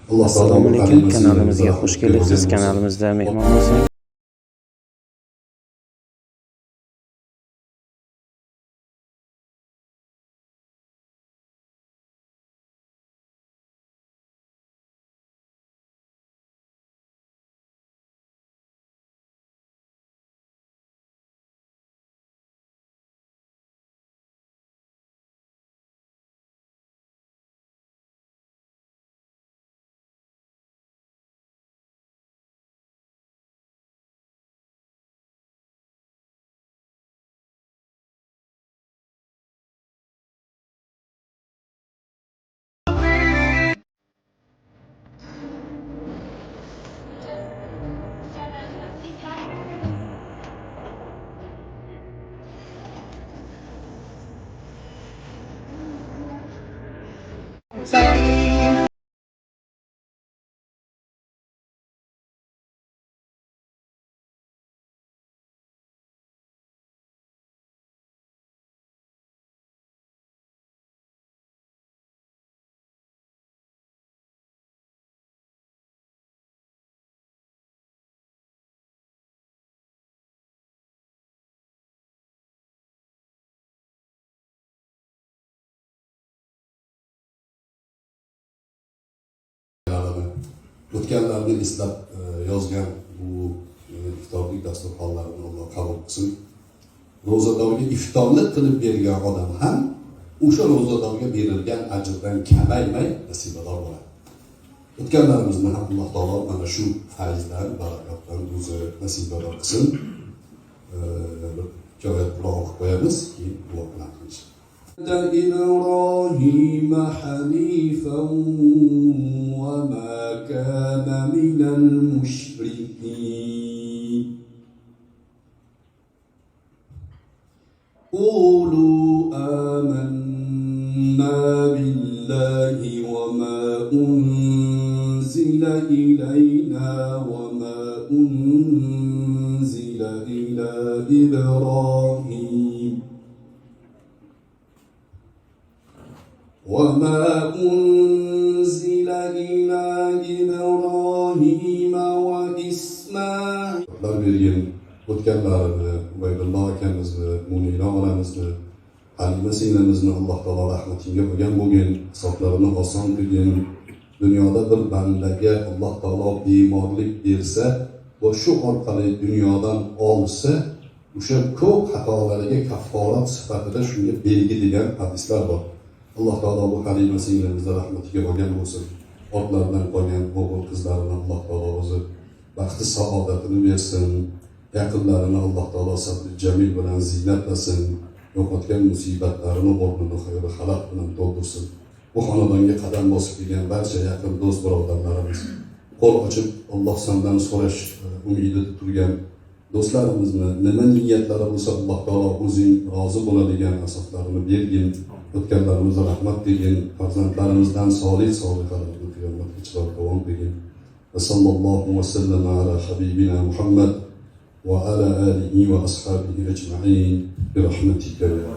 Assalomu alaykum, kanalimizga xush kelibsiz. Kanalimizda mehmon bo'lsangiz o'tganlarni eslab yozgan bu iftoblik dasturxonlarini Alloh qabul qilsin. Ro'zadorga iftorlik qilib bergan odam ham o'sha ro'zadorga berilgan ajrdan kamaymay nasibador bo'ladi. O'tganlarimizni ham Alloh taolo mana shu fayzdan, barakatdan o'zi nasibador qilsin. Bir oyat Qur'on o'qib qo'yamiz, keyin duo qilamiz. إبراهيم حنيفا وما كان من المشركين قولوا آمنا بالله وما أنزل إلينا وما أنزل إلى إبراهيم وما أنزل إلى إبراهيم وإسماعيل o'tganlarini, Ubaydulloh akamizni, Munira onamizni, Halima singlimizni Alloh taolo rahmatiga olgan bo'lgin, hisoblarini oson qilgin. Dunyoda bir bandaga Alloh taolo bemorlik bersa, va shu orqali dunyodan olsa, o'sha ko'p xatolariga kafforat sifatida shunga belgi degan hadislar bor. Alloh taolo bu Halima singlimizni rahmatiga olgan bo'lsin. Ortlaridan qolgan o'g'il qizlarini Alloh taolo o'zi baxti saodatini bersin. Yaqinlarini Alloh taolo sabr jamil bilan ziynatlasin. Yo'qotgan musibatlarini o'rnini xayr xalaq bilan to'ldirsin. Bu xonadonga qadam bosib kelgan barcha yaqin do'st birodarlarimiz, qo'l ochib Alloh sendan so'rash umidida turgan do'stlarimizni nima niyatlari bo'lsa Alloh taolo o'zing rozi bo'ladigan asoflarini bergin. O'tganlarimizga rahmat qilgin. Farzandlarimizdan solih solihalarni qiyomatga chiqarib davom qilgin. Va sallallohu va sallama ala habibina Muhammad wa ala alihi wa ashabihi ajma'in bi rahmatika ya